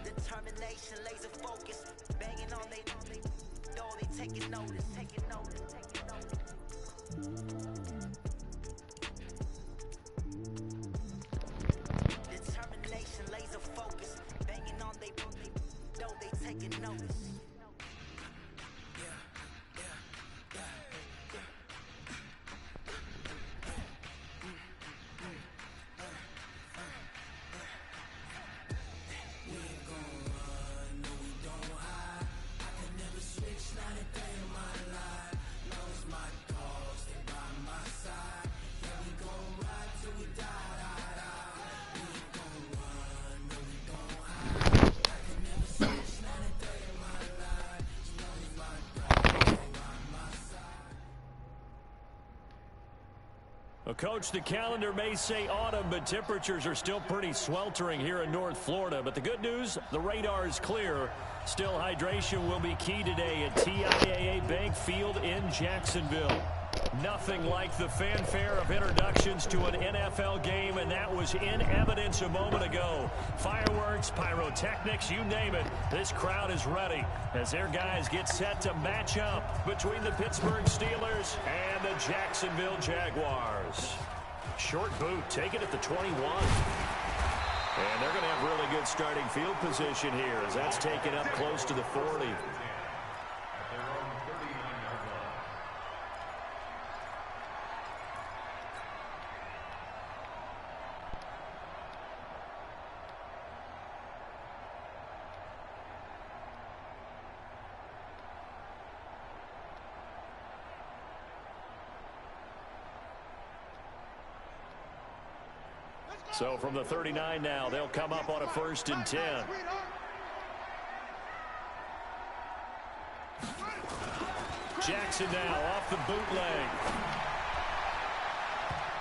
Determination, laser focus, banging on they door, they taking notice, taking notice, taking notice. Determination, laser focus, banging on they door, they taking notice. Well, Coach, the calendar may say autumn, but temperatures are still pretty sweltering here in North Florida. But the good news, the radar is clear. Still, hydration will be key today at TIAA Bank Field in Jacksonville. Nothing like the fanfare of introductions to an NFL game, and that was in evidence a moment ago. Fireworks, pyrotechnics, you name it. This crowd is ready as their guys get set to match up between the Pittsburgh Steelers and the Jacksonville Jaguars. Short boot, take it at the 21. And they're going to have really good starting field position here as that's taken up close to the 40. So from the 39 now, they'll come up on a 1st and 10. Jackson now off the bootleg.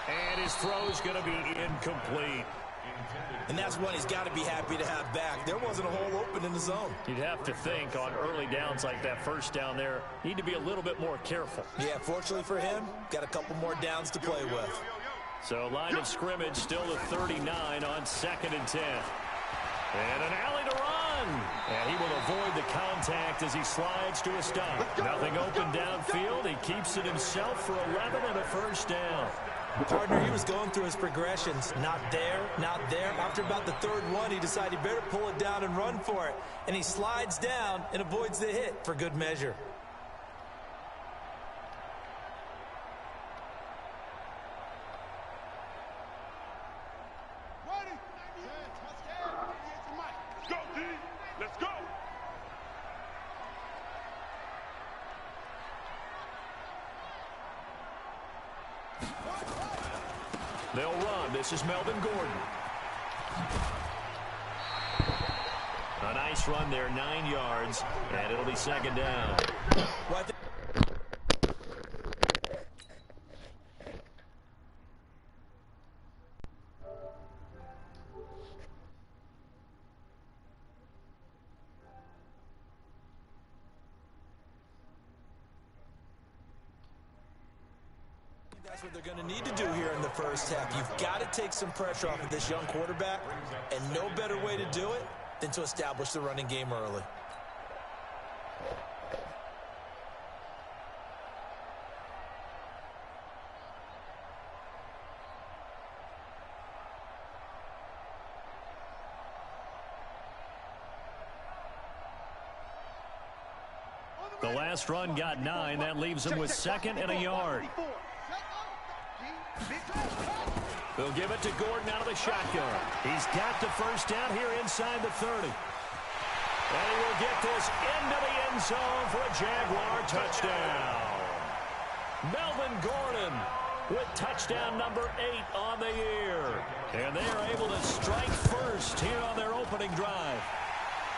And his throw's going to be incomplete. And that's one he's got to be happy to have back. There wasn't a hole open in the zone. You'd have to think on early downs like that first down there, need to be a little bit more careful. Yeah, fortunately for him, got a couple more downs to play with. So line of scrimmage still the 39 on 2nd and 10. And an alley to run. And he will avoid the contact as he slides to a stop. Nothing open downfield. He keeps it himself for 11 and a 1st down. Partner, he was going through his progressions. Not there, not there. After about the 3rd one, he decided he better pull it down and run for it. And he slides down and avoids the hit for good measure. They'll run. This is Melvin Gordon. A nice run there, 9 yards, and it'll be 2nd down. That's what they're going to need to do here in the first half. You've got to take some pressure off of this young quarterback, and no better way to do it than to establish the running game early. The last run got 9. That leaves him with 2nd and a yard. They'll give it to Gordon out of the shotgun. He's got the 1st down here inside the 30. And he will get this into the end zone for a Jaguar touchdown. Melvin Gordon with touchdown number 8 on the year. And they are able to strike first here on their opening drive.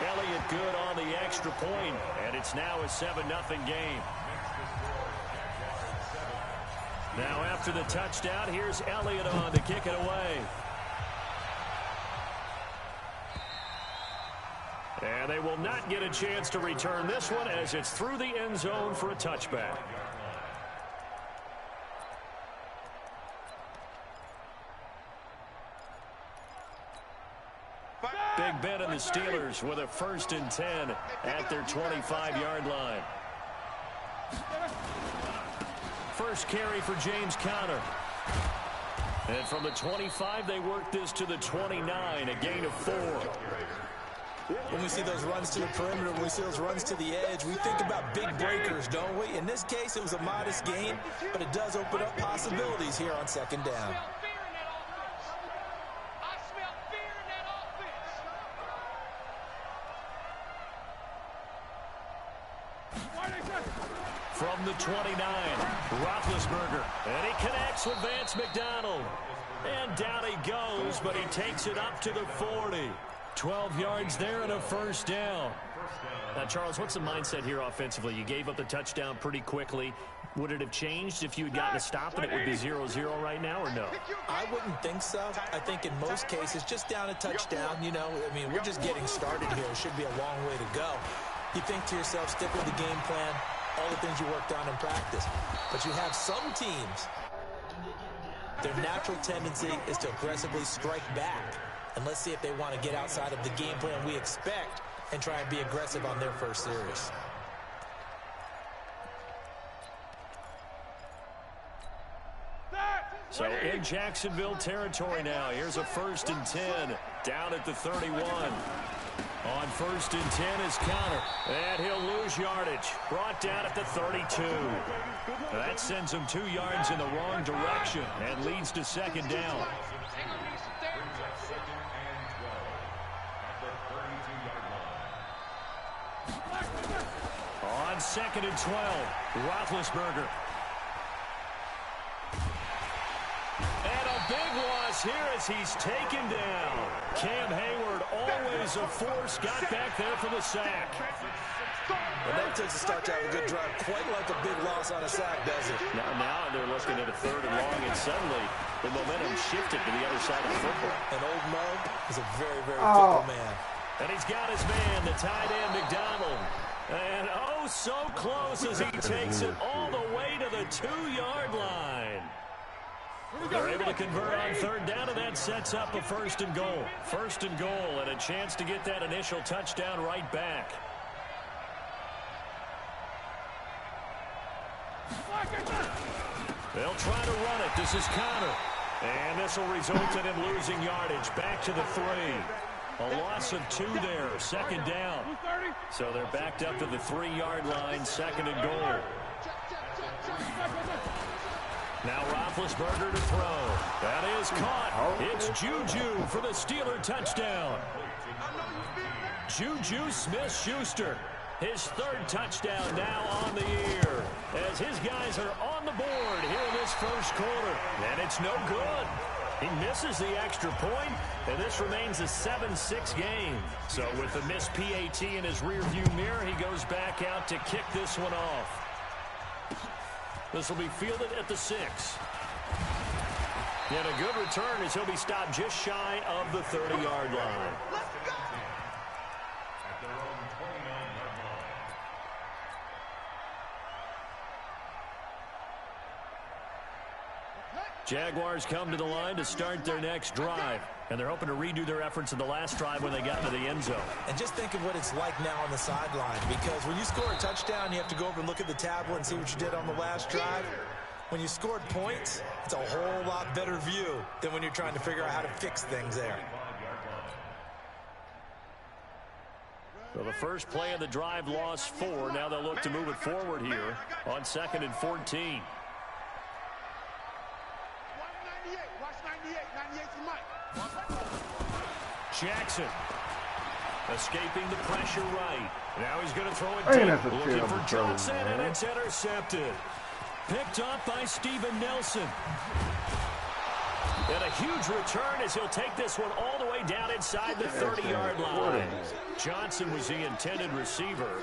Elliott good on the extra point, and it's now a 7-0 game. Now after the touchdown, here's Elliott on to kick it away. And they will not get a chance to return this one as it's through the end zone for a touchback. the Steelers with a 1st and 10 at their 25-yard line. First carry for James Conner. And from the 25, they work this to the 29, a gain of 4. When we see those runs to the perimeter, when we see those runs to the edge, we think about big breakers, don't we? In this case, it was a modest gain, but it does open up possibilities here on 2nd down. From the 29, Roethlisberger, and he connects with Vance McDonald. And down he goes, but he takes it up to the 40. 12 yards there and a 1st down. Now, Charles, what's the mindset here offensively? You gave up the touchdown pretty quickly. Would it have changed if you had gotten a stop and it would be 0-0 right now, or no? I wouldn't think so. I think in most cases, just down a touchdown, you know, I mean, we're just getting started here. It should be a long way to go. You think to yourself, stick with the game plan, all the things you worked on in practice. But you have some teams, their natural tendency is to aggressively strike back. And let's see if they want to get outside of the game plan we expect and try and be aggressive on their first series. So in Jacksonville territory now. Here's a 1st and 10 down at the 31. On 1st and 10 is Conner. And he'll lose yardage. Brought down at the 32. That sends him 2 yards in the wrong direction and leads to 2nd down. On 2nd and 12, Roethlisberger. And a big loss here as he's taken down. Cam Hayward, always a force, got back there for the sack. Well, that takes a start to have a good drive, quite like a big loss on a sack, does it? Now they're looking at a 3rd and long, and suddenly the momentum shifted to the other side of the football. And old Mo is a very, very fickle man. And he's got his man, the tight end, McDonald. And oh, so close as he takes it all the way to the 2-yard line. They're able to convert on 3rd down, and that sets up a 1st and goal. 1st and goal, and a chance to get that initial touchdown right back. They'll try to run it. This is Conner. And this will result in him losing yardage. Back to the 3. A loss of 2 there. 2nd down. So they're backed up to the 3-yard line. 2nd and goal. Now Roethlisberger to throw. That is caught. It's Juju for the Steeler touchdown. Juju Smith-Schuster. His 3rd touchdown now on the year as his guys are on the board here in this 1st quarter. And it's no good. He misses the extra point, and this remains a 7-6 game. So with the missed PAT in his rearview mirror, he goes back out to kick this one off. This will be fielded at the 6. And a good return as he'll be stopped just shy of the 30-yard line. Jaguars come to the line to start their next drive. And they're hoping to redo their efforts in the last drive when they got into the end zone. And just think of what it's like now on the sideline. Because when you score a touchdown, you have to go over and look at the tablet and see what you did on the last drive. When you scored points, it's a whole lot better view than when you're trying to figure out how to fix things there. So the first play of the drive lost 4. Now they'll look to move it forward here on 2nd and 14. Jackson escaping the pressure right. Now he's going to throw it deep. Looking for Johnson, and it's intercepted. Picked up by Steven Nelson. And a huge return as he'll take this one all the way down inside the 30-yard line. Johnson was the intended receiver.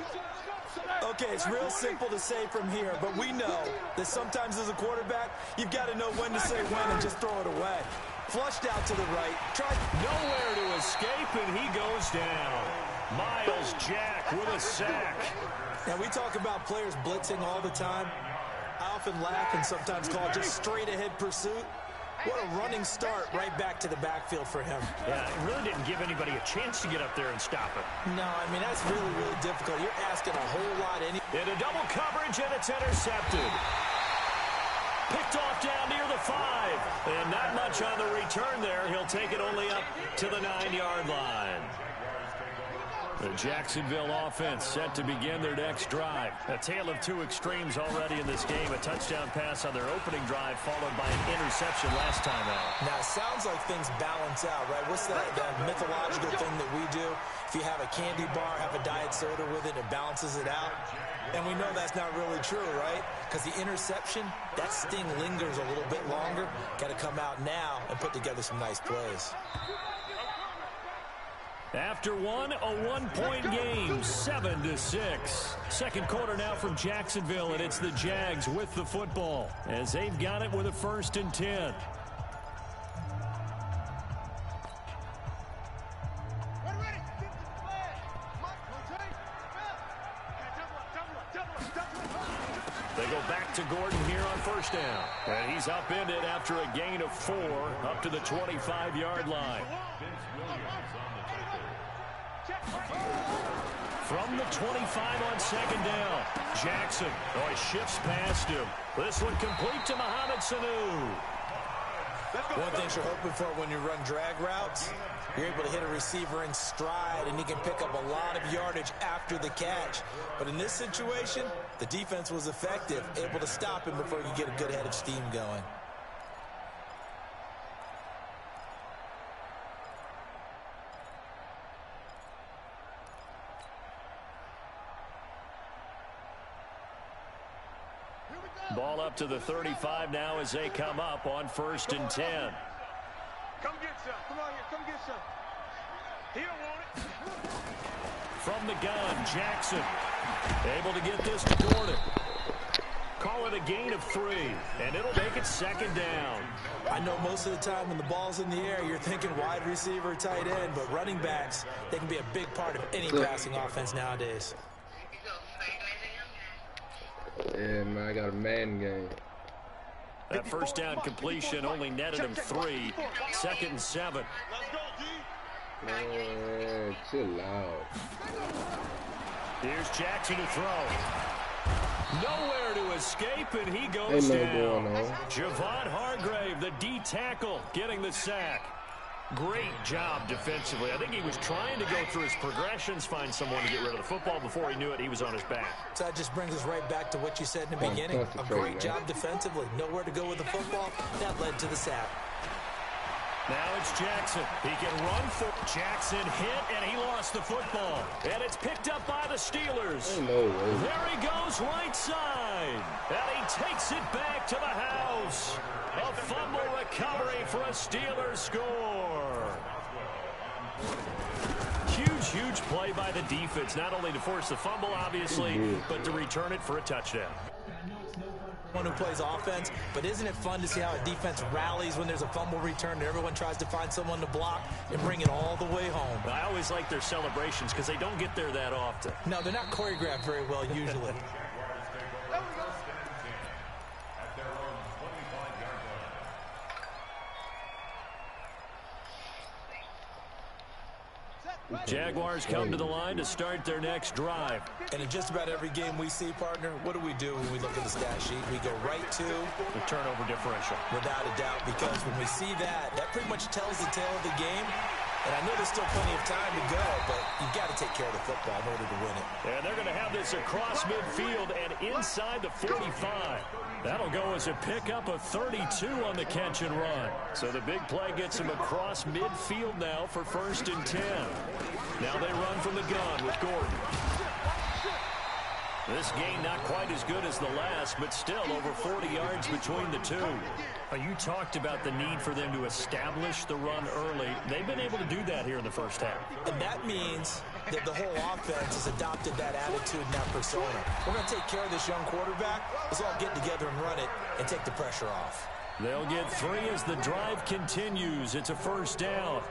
Okay, it's real simple to say from here, but we know that sometimes as a quarterback, you've got to know when to say when and just throw it away. Flushed out to the right. Tried nowhere to escape, and he goes down. Myles Jack with a sack. Now, we talk about players blitzing all the time. I often laugh and sometimes call it just straight-ahead pursuit. What a running start right back to the backfield for him. Yeah, it really didn't give anybody a chance to get up there and stop it. No, I mean, that's really, really difficult. You're asking a whole lot. Into double coverage, and it's intercepted. Picked off down near the 5. And not much on the return there. He'll take it only up to the 9-yard line. The Jacksonville offense set to begin their next drive. A tale of two extremes already in this game. A touchdown pass on their opening drive, followed by an interception last time out. Now, it sounds like things balance out, right? What's that mythological thing that we do? If you have a candy bar, have a diet soda with it, it balances it out. And we know that's not really true, right? Because the interception, that sting lingers a little bit longer. Got to come out now and put together some nice plays. After one, a one-point game, 7-6. Second quarter now from Jacksonville, and it's the Jags with the football as they've got it with a 1st and 10. They go back to Gordon here on 1st down. And he's upended after a gain of 4 up to the 25-yard line. From the 25 on 2nd down, Jackson. Oh, he shifts past him. This one complete to Mohamed Sanu. One thing you're hoping for when you run drag routes, you're able to hit a receiver in stride, and he can pick up a lot of yardage after the catch. But in this situation, the defense was effective, able to stop him before you get a good head of steam going. Ball up to the 35 now as they come up on 1st and 10. Come get some. Come on here. Come get some. He don't want it. From the gun, Jackson. Able to get this to Gordon. Call it a gain of 3, and it'll make it 2nd down. I know most of the time when the ball's in the air, you're thinking wide receiver, tight end, but running backs, they can be a big part of any passing offense nowadays. Yeah, man, I got a man game. That 1st down completion only netted him 3. 2nd and 7. Man, chill out. Here's Jackson to throw. Nowhere to escape, and he goes Ain't no down. going on. Javon Hargrave, the D tackle, getting the sack. Great job defensively. I think he was trying to go through his progressions, find someone to get rid of the football. Before he knew it, he was on his back. So that just brings us right back to what you said in the beginning. A great job defensively. Nowhere to go with the football. That led to the sack. Now it's Jackson. He can run for Jackson, hit, and he lost the football. And it's picked up by the Steelers. No way. There he goes, right side. And he takes it back to the house. A fumble recovery for a Steelers score. Huge play by the defense, not only to force the fumble, obviously, but to return it for a touchdown. One who plays offense, but isn't it fun to see how a defense rallies when there's a fumble return and everyone tries to find someone to block and bring it all the way home? I always like their celebrations because they don't get there that often. No, they're not choreographed very well usually. Jaguars come to the line to start their next drive. And in just about every game we see, partner, what do we do when we look at the stat sheet? We go right to the turnover differential. Without a doubt, because when we see that, that pretty much tells the tale of the game. And I know there's still plenty of time to go, but you've got to take care of the football in order to win it. And they're going to have this across midfield and inside the 45. That'll go as a pickup of 32 on the catch and run. So the big play gets him across midfield now for 1st and 10. Now they run from the gun with Gordon. This game not quite as good as the last, but still over 40 yards between the two. You talked about the need for them to establish the run early. They've been able to do that here in the first half. And that means that the whole offense has adopted that attitude and that persona. We're going to take care of this young quarterback. Let's all get together and run it and take the pressure off. They'll get 3 as the drive continues. It's a 1st down.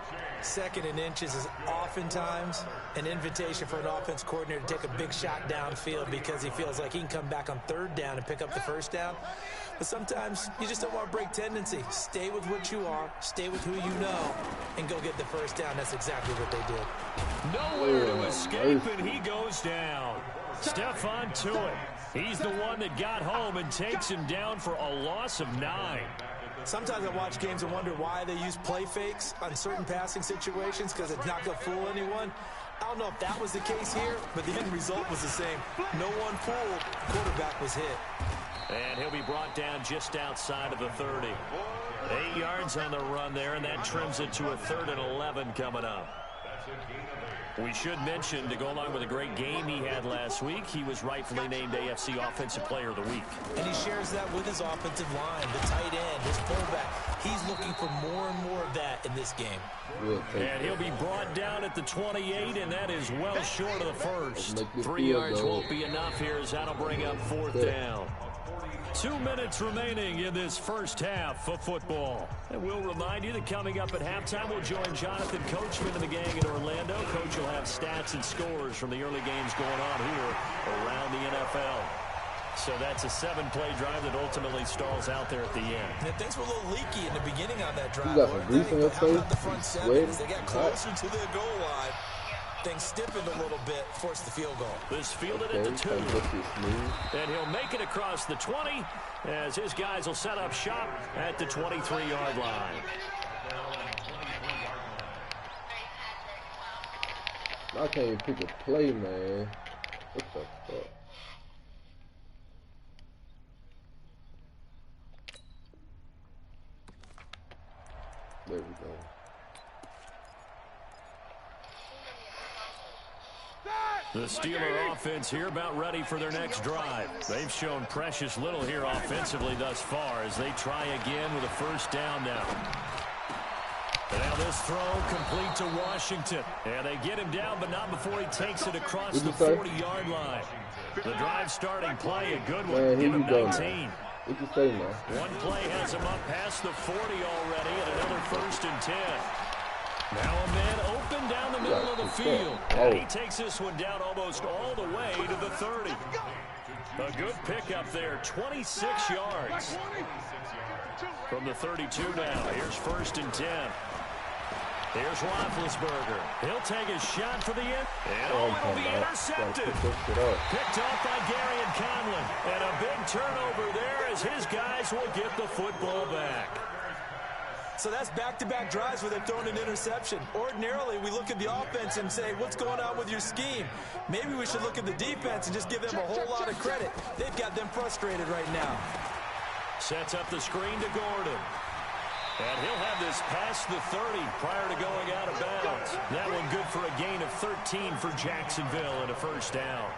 2nd and inches is oftentimes an invitation for an offense coordinator to take a big shot downfield because he feels like he can come back on 3rd down and pick up the 1st down. But sometimes you just don't want to break tendency. Stay with what you are, stay with who you know, and go get the first down. That's exactly what they did. Nowhere to escape, and he goes down. Stephon Tuitt. He's the one that got home and takes him down for a loss of 9. Sometimes I watch games and wonder why they use play fakes on certain passing situations, because it's not going to fool anyone. I don't know if that was the case here, but the end result was the same. No one fooled. The quarterback was hit. And he'll be brought down just outside of the 30. 8 yards on the run there, and that trims it to a 3rd and 11 coming up. We should mention, to go along with a great game he had last week, he was rightfully named AFC Offensive Player of the Week. And he shares that with his offensive line, the tight end, his fullback. He's looking for more and more of that in this game. And he'll be brought down at the 28, and that is well short of the first. 3 yards won't be enough here, as that'll bring up 4th down. 2 minutes remaining in this first half of football. And we'll remind you that coming up at halftime, we'll join Jonathan Coachman and the gang in Orlando. Coach will have stats and scores from the early games going on here around the NFL. So that's a 7-play drive that ultimately stalls out there at the end. And things were a little leaky in the beginning on that drive. You got some grease in your How about the face? front seven as they got closer to the goal line? Things stiffened a little bit, forced the field goal. This fielded at the 2. And he'll make it across the 20 as his guys will set up shop at the 23-yard line. I can't even pick a play, man. What the fuck? There we go. The Steeler offense here about ready for their next drive. They've shown precious little here offensively thus far as they try again with a first down now. And now this throw complete to Washington. And they get him down, but not before he takes it across the 40-yard line. The drive starting play, a good one. Give him 19. What you say, man? One play has him up past the 40 already, and another 1st and 10. Now a man open down the middle of the field. And he takes this one down almost all the way to the 30. A good pickup there, 26 yards. From the 32 now, here's 1st and 10. Here's Roethlisberger. He'll take a shot for the end. And it'll be intercepted. Picked off by Garyon Conlon. And a big turnover there as his guys will get the football back. So that's back-to-back drives where they're throwing an interception. Ordinarily, we look at the offense and say, what's going on with your scheme? Maybe we should look at the defense and just give them a whole lot of credit. They've got them frustrated right now. Sets up the screen to Gordon. And he'll have this past the 30 prior to going out of bounds. That one good for a gain of 13 for Jacksonville and a first down.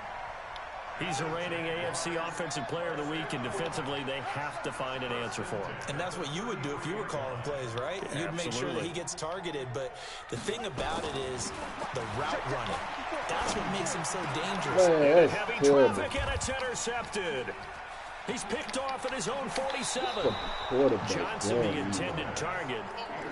He's a reigning AFC Offensive Player of the Week, and defensively, they have to find an answer for him. And that's what you would do if you were calling plays, right? Yeah, you'd make sure that he gets targeted. But the thing about it is the route running. That's what makes him so dangerous. Man, heavy traffic, and it's intercepted. He's picked off at his own 47. Johnson, the intended target.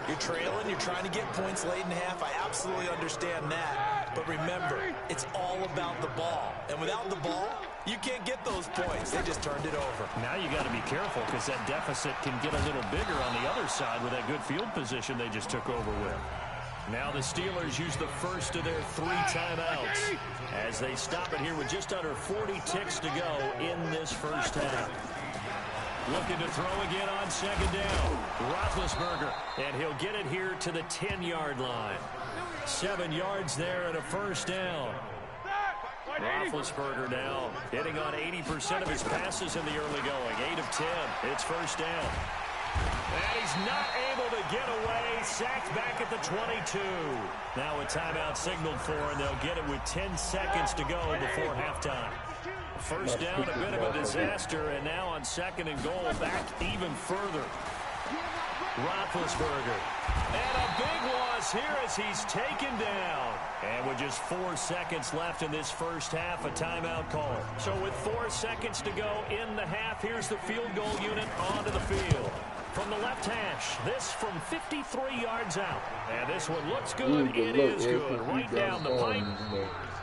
You're trailing, you're trying to get points late in half. I absolutely understand that. But remember, it's all about the ball. And without the ball, you can't get those points. They just turned it over. Now you got to be careful because that deficit can get a little bigger on the other side with that good field position they just took over with. Now the Steelers use the first of their 3 timeouts as they stop it here with just under 40 ticks to go in this first half. Looking to throw again on 2nd down. Roethlisberger, and he'll get it here to the 10-yard line. 7 yards there and a first down. Roethlisberger now hitting on 80% of his passes in the early going. 8 of 10. It's first down. And he's not able to get away. Sacked back at the 22. Now a timeout signaled for, and they'll get it with 10 seconds to go before halftime. First down, a bit of a disaster, and now on 2nd and goal, back even further. Roethlisberger. And a big loss here as he's taken down. And with just 4 seconds left in this first half, a timeout call. So with 4 seconds to go in the half, here's the field goal unit onto the field. From the left hash, this from 53 yards out. And this one looks good. It is good. Right down the pipe.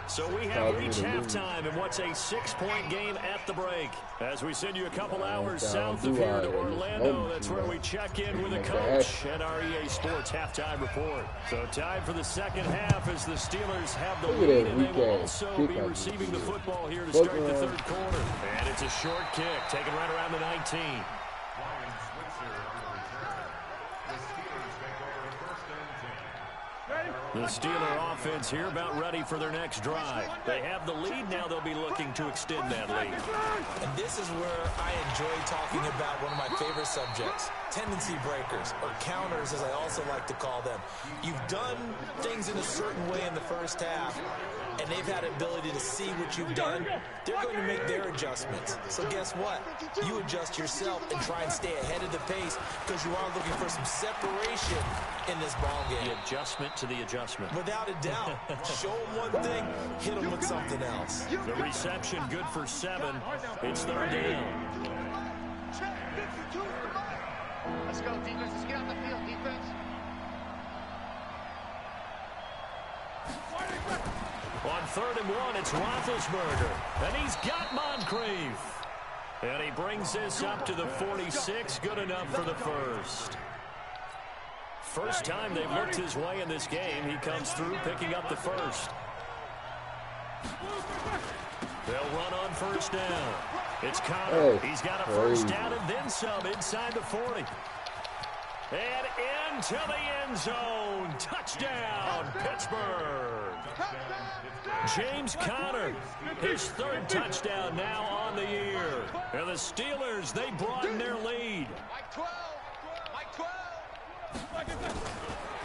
So we have reached halftime in what's a 6-point game at the break. As we send you a couple hours south of here to Orlando, that's where we check in with the coach at our EA Sports Halftime Report. So time for the second half as the Steelers have the lead, and they will also be receiving the football here to start the third quarter. And it's a short kick, taken right around the 19. The Steeler offense here about ready for their next drive. They have the lead. Now they'll be looking to extend that lead. And this is where I enjoy talking about one of my favorite subjects, tendency breakers, or counters as I also like to call them. You've done things in a certain way in the first half, and they've had the ability to see what you've done. They're going to make their adjustments. So guess what? You adjust yourself and try and stay ahead of the pace because you are looking for some separation in this ball game. The adjustment to the adjustment. Without a doubt. Show them one thing, hit them with something else. The reception good for 7. It's third down. Let's go, defense. Let's get out the field, defense. On 3rd and 1, it's Roethlisberger. And he's got Moncrief. And he brings this up to the 46. Good enough for the first. First time they've looked his way in this game. He comes through picking up the first. They'll run on first down. It's Conner. He's got a first down and then some inside the 40. And into the end zone. Touchdown, Pittsburgh. James Conner, his 3rd touchdown now on the year. And the Steelers, they broaden their lead.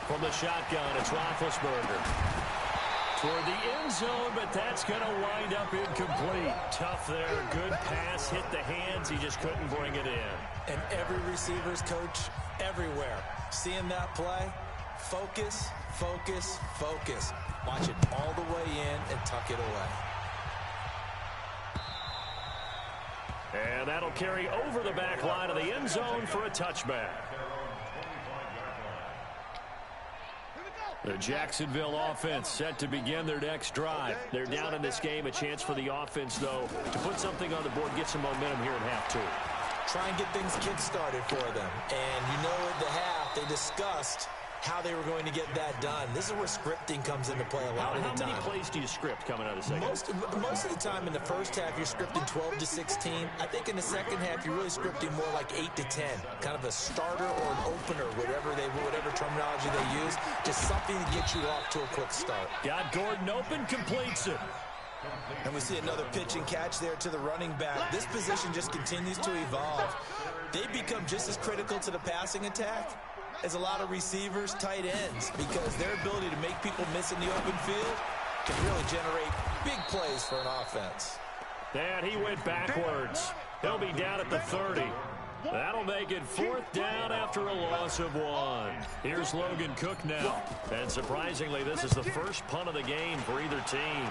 From the shotgun, it's Roethlisberger. Toward the end zone, but that's going to wind up incomplete. Tough there. Good pass. Hit the hands. He just couldn't bring it in. And every receiver's coach everywhere. Seeing that play, focus, focus, focus. Watch it all the way in and tuck it away. And that'll carry over the back line of the end zone for a touchback. The Jacksonville offense set to begin their next drive. They're down in this game. A chance for the offense, though, to put something on the board, get some momentum here in half 2. Try and get things kick-started for them. And you know at the half, they discussed how they were going to get that done. This is where scripting comes into play a lot of the time. How many plays do you script coming out of the second? Most of the time in the first half, you're scripting 12 to 16. I think in the second half, you're really scripting more like 8 to 10. Kind of a starter or an opener, whatever terminology they use. Just something to get you off to a quick start. Got Gordon open, completes it. And we see another pitch and catch there to the running back. This position just continues to evolve. They become just as critical to the passing attack as a lot of receivers, tight ends, because their ability to make people miss in the open field can really generate big plays for an offense. And he went backwards. He'll be down at the 30. That'll make it 4th down after a loss of 1. Here's Logan Cook now. And surprisingly, this is the first punt of the game for either team.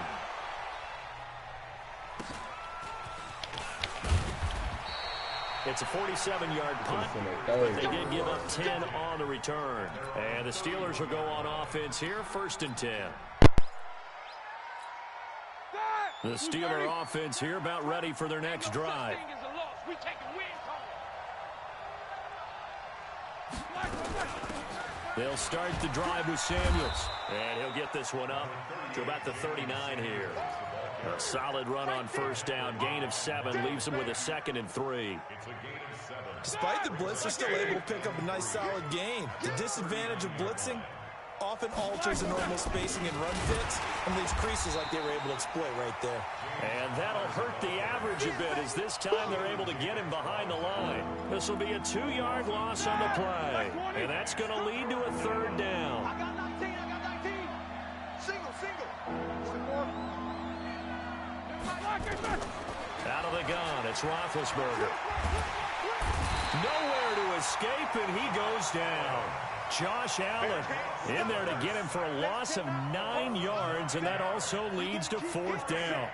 It's a 47-yard punt, but they did give up 10 on the return. And the Steelers will go on offense here, 1st and 10. The Steeler offense here about ready for their next drive. They'll start the drive with Samuels. And he'll get this one up to about the 39 here. A solid run on first down. Gain of 7 leaves them with a 2nd and 3. Despite the blitz, they're still able to pick up a nice solid gain. The disadvantage of blitzing often alters the normal spacing and run fits and leaves creases like they were able to exploit right there. And that'll hurt the average a bit as this time they're able to get him behind the line. This will be a 2-yard loss on the play. And that's going to lead to a 3rd down. I got 19. Single. Out of the gun, it's Roethlisberger. Nowhere to escape, and he goes down. Josh Allen in there to get him for a loss of 9 yards, and that also leads to 4th down.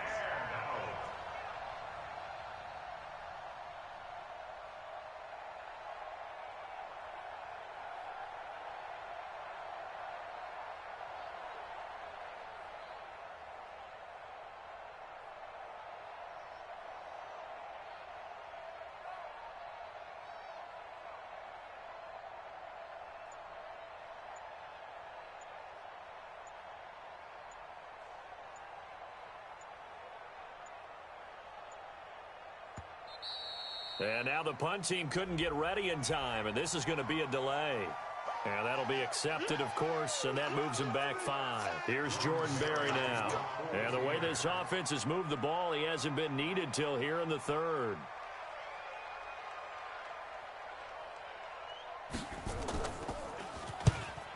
And now the punt team couldn't get ready in time, and this is going to be a delay. And that'll be accepted, of course, and that moves him back 5. Here's Jordan Berry now. And the way this offense has moved the ball, he hasn't been needed till here in the 3rd.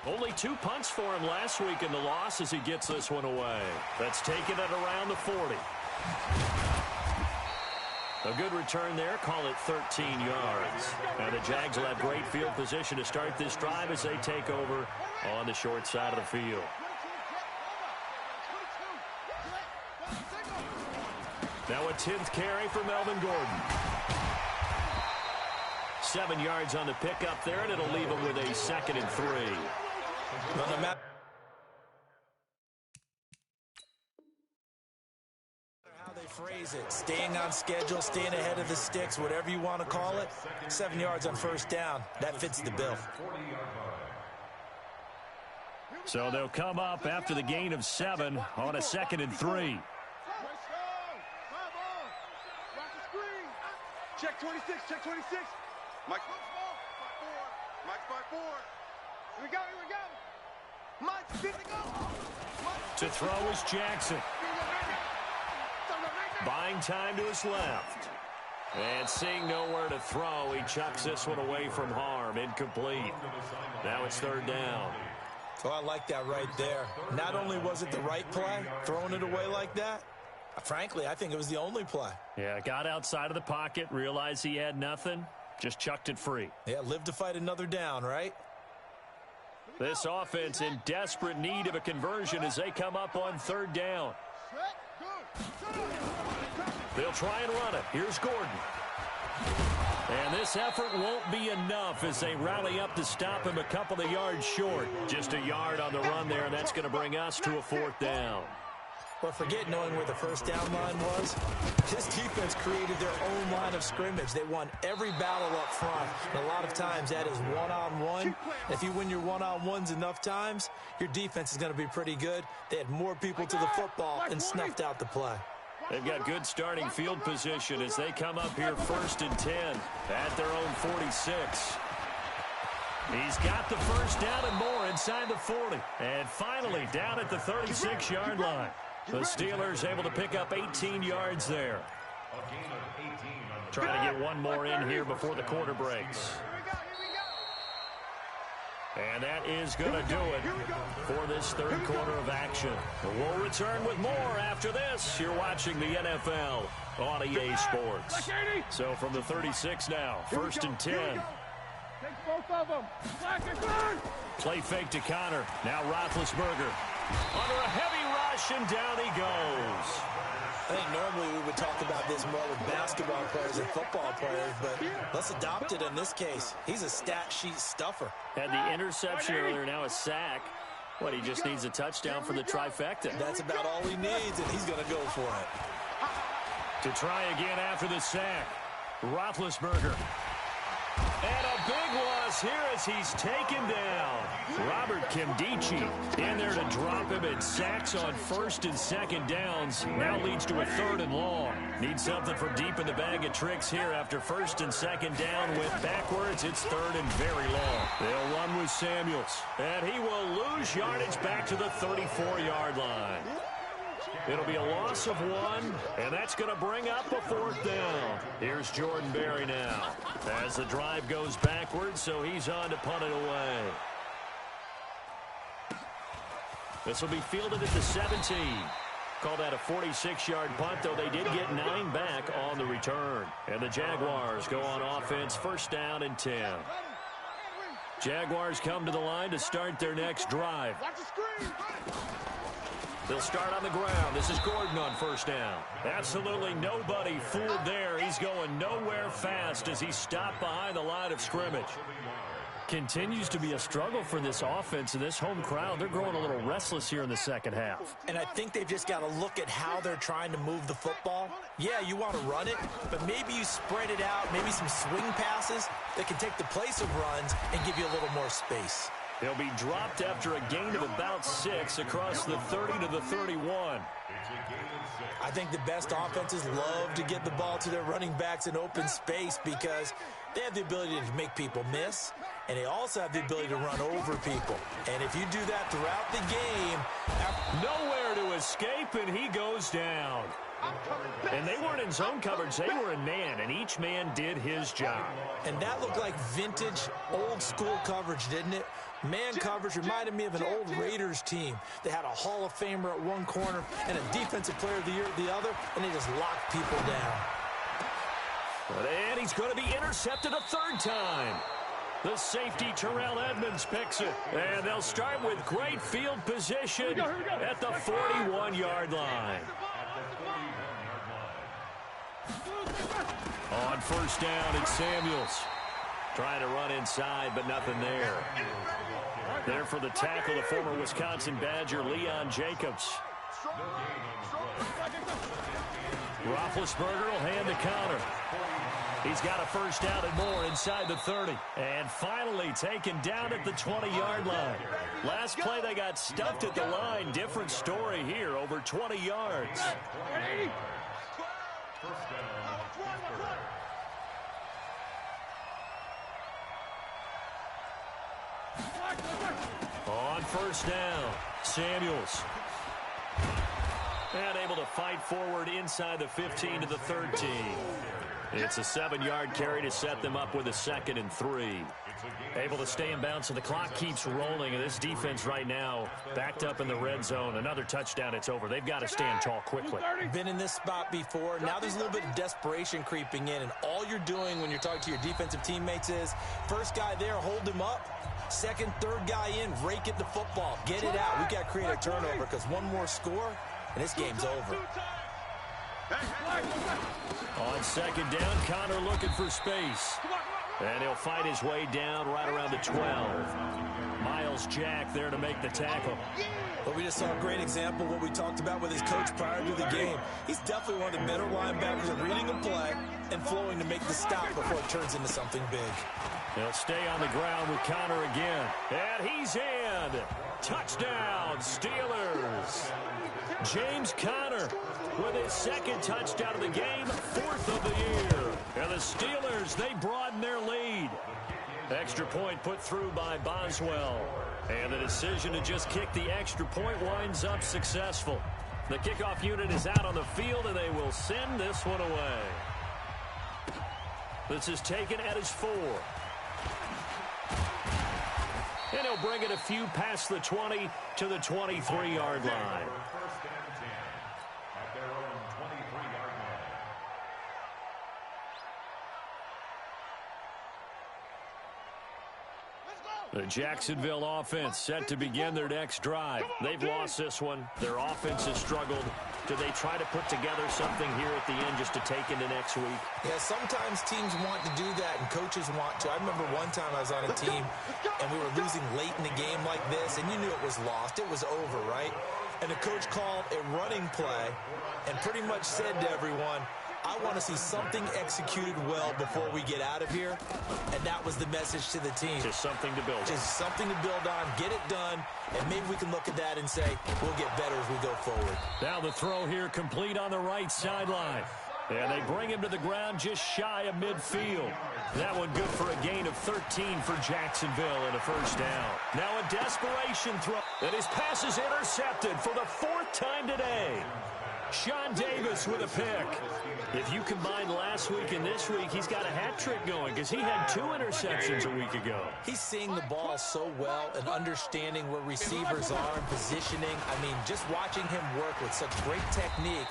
Only 2 punts for him last week in the loss as he gets this one away. That's taken at around the 40. A good return there. Call it 13 yards. And the Jags will have great field position to start this drive as they take over on the short side of the field. Now a 10th carry for Melvin Gordon. 7 yards on the pickup there, and it'll leave him with a 2nd and 3. Well, no matter how they phrase it, staying on schedule, staying ahead of the sticks, whatever you want to call it, 7 yards on first down, that fits the bill. So they'll come up after the gain of 7 on a 2nd and 3. Check 26, check 26. Mike 4. Mike 5-4. Here we go, here we go. Mike, 50 go. To throw is Jackson. Buying time to his left. And seeing nowhere to throw, he chucks this one away from harm. Incomplete. Now it's 3rd down. So I like that right there. Not only was it the right play, throwing it away like that, frankly, I think it was the only play. Yeah, got outside of the pocket, realized he had nothing, just chucked it free. Yeah, live to fight another down, right? This offense in desperate need of a conversion as they come up on 3rd down. They'll try and run it. Here's Gordon. And this effort won't be enough as they rally up to stop him a couple of yards short. Just a yard on the run there, and that's going to bring us to a 4th down. But forget knowing where the first down line was. This defense created their own line of scrimmage. They won every battle up front. And a lot of times that is one-on-one. If you win your one-on-ones enough times, your defense is going to be pretty good. They had more people to the football and snuffed out the play. They've got good starting field position as they come up here 1st and 10 at their own 46. He's got the first down and more inside the 40. And finally down at the 36-yard line. The Steelers able to pick up 18 yards there. Trying to get one more in here before the quarter breaks. And that is going to do it for this 3rd quarter of action. We'll return with more after this. You're watching the NFL on EA Sports. So from the 36 now, 1st and 10. Take both of them. Play fake to Connor. Now Roethlisberger. Under a heavy rush, and down he goes. I think normally we would talk about this more with basketball players and football players, but let's adopt it in this case. He's a stat sheet stuffer. Had the interception earlier, now a sack. What, he just needs a touchdown for the trifecta. That's about all he needs, and he's going to go for it. To try again after the sack, Roethlisberger. And a big loss here as he's taken down. Robert Nkemdiche in there to drop him at sacks on 1st and 2nd downs. Now leads to a 3rd and long. Needs something from deep in the bag of tricks here after 1st and 2nd down. Went backwards. It's 3rd and very long. They'll run with Samuels. And he will lose yardage back to the 34-yard line. It'll be a loss of 1, and that's going to bring up a 4th down. Here's Jordan Berry now as the drive goes backwards, so he's on to punt it away. This will be fielded at the 17. Call that a 46-yard punt, though they did get 9 back on the return. And the Jaguars go on offense, 1st down and 10. Jaguars come to the line to start their next drive. They'll start on the ground. This is Gordon on 1st down. Absolutely nobody fooled there. He's going nowhere fast as he's stopped behind the line of scrimmage. Continues to be a struggle for this offense and this home crowd. They're growing a little restless here in the 2nd half. And I think they've just got to look at how they're trying to move the football. Yeah, you want to run it, but maybe you spread it out, maybe some swing passes that can take the place of runs and give you a little more space. He'll be dropped after a gain of about 6 across the 30 to the 31. I think the best offenses love to get the ball to their running backs in open space because they have the ability to make people miss, and they also have the ability to run over people. And if you do that throughout the game... Nowhere to escape, and he goes down. And they weren't in zone coverage. They were in man, and each man did his job. And that looked like vintage, old-school coverage, didn't it? Man coverage reminded me of an old Raiders team. They had a Hall of Famer at one corner and a Defensive Player of the Year at the other, and they just locked people down. And he's going to be intercepted a third time. The safety, Terrell Edmonds, picks it. And they'll start with great field position at the 41-yard line. On first down, it's Samuels. Trying to run inside, but nothing there. There for the tackle, the former Wisconsin Badger, Leon Jacobs. Roethlisberger will hand the counter. He's got a first down and more inside the 30. And finally taken down at the 20-yard line. Last play they got stuffed at the line. Different story here, over 20 yards. On first down, Samuels. And able to fight forward inside the 15 to the 13. It's a 7-yard carry to set them up with a 2nd and 3. Able to stay in bounds, so the clock keeps rolling. And this defense right now backed up in the red zone. Another touchdown, it's over. They've got to stand tall quickly. Been in this spot before. Now there's a little bit of desperation creeping in. And all you're doing when you're talking to your defensive teammates is, first guy there, hold him up. Second, third guy in, rake at the football. Get it out. We got to create a turnover because one more score, and this game's over. On second down, Connor looking for space. And he'll fight his way down right around the 12. Miles Jack there to make the tackle. But we just saw a great example of what we talked about with his coach prior to the game. He's definitely one of the better linebackers at reading a play and flowing to make the stop before it turns into something big. They'll stay on the ground with Connor again. And he's in. Touchdown, Steelers. James Conner with his 2nd touchdown of the game, 4th of the year. And the Steelers, they broaden their lead. Extra point put through by Boswell. And the decision to just kick the extra point winds up successful. The kickoff unit is out on the field, and they will send this one away. This is taken at his 4. And he'll bring it a few past the 20 to the 23-yard line. The Jacksonville offense set to begin their next drive. They've lost this one. Their offense has struggled. Do they try to put together something here at the end just to take into next week? Yeah, sometimes teams want to do that and coaches want to. I remember one time I was on a team and we were losing late in the game like this, and you knew it was lost. It was over, right? And the coach called a running play and pretty much said to everyone, I want to see something executed well before we get out of here. And that was the message to the team. Just something to build on. Just something to build on, get it done, and maybe we can look at that and say, we'll get better as we go forward. Now the throw here complete on the right sideline. And they bring him to the ground just shy of midfield. That one good for a gain of 13 for Jacksonville and a first down. Now a desperation throw. And his pass is intercepted for the 4th time today. Sean Davis with a pick. If you combine last week and this week, he's got a hat trick going because he had 2 interceptions a week ago. He's seeing the ball so well and understanding where receivers are and positioning. I mean, just watching him work with such great technique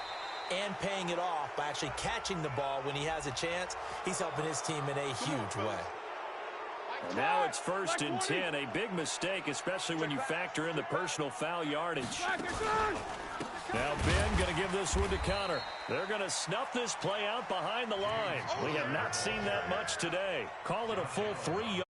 and paying it off by actually catching the ball when he has a chance, he's helping his team in a huge way. Now it's 1st and 10, a big mistake, especially when you factor in the personal foul yardage. Now Ben going to give this one to Connor. They're going to snuff this play out behind the line. We have not seen that much today. Call it a full 3 yards.